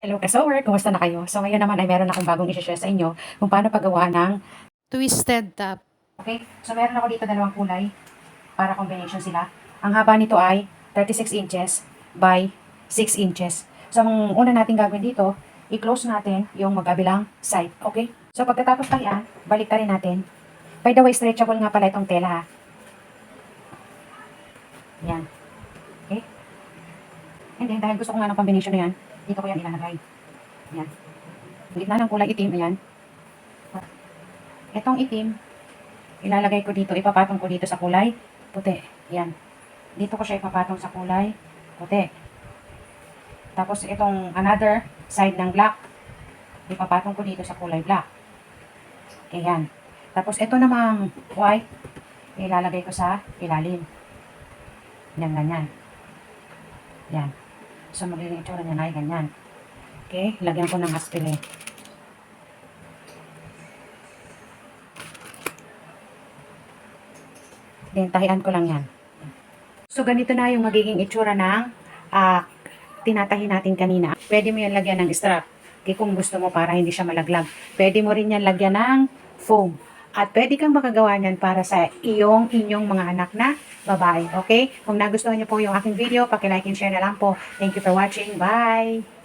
Hello ka-sewer, kumusta na kayo? So ngayon naman ay meron akong bagong i-share sa inyo kung paano paggawa ng twisted top. Okay? So meron ako dito dalawang kulay para combination sila. Ang haba nito ay 36 inches by 6 inches. So ang una natin gagawin dito, i-close natin yung magkabilang side. Okay? So pagkatapos pa yan, balik rin natin. By the way, stretchable nga pala itong tela ha. Yan. Okay? And then dahil gusto ko nga ng combination na yan, dito ko yan ilalagay. Yan. Gitna ng kulay itim, ayan. Itong itim, ilalagay ko dito, ipapatong ko dito sa kulay puti. Yan. Dito ko siya ipapatong sa kulay puti. Tapos itong another side ng black, ipapatong ko dito sa kulay black. Ayan. Tapos ito namang white, ilalagay ko sa ilalim. Yan, ganyan. Yan. So, magiging itsura niya ay ganyan. Okay, lagyan ko ng aspire. Then, tahian ko lang yan. So, ganito na yung magiging itsura ng tinatahi natin kanina. Pwede mo yan lagyan ng strap. Okay, kung gusto mo para hindi siya malaglag. Pwede mo rin yan lagyan ng foam. At pwede kang makagawa niyan para sa inyong mga anak na babae. Okay? Kung nagustuhan niyo po yung aking video, paki-like and share na lang po. Thank you for watching. Bye!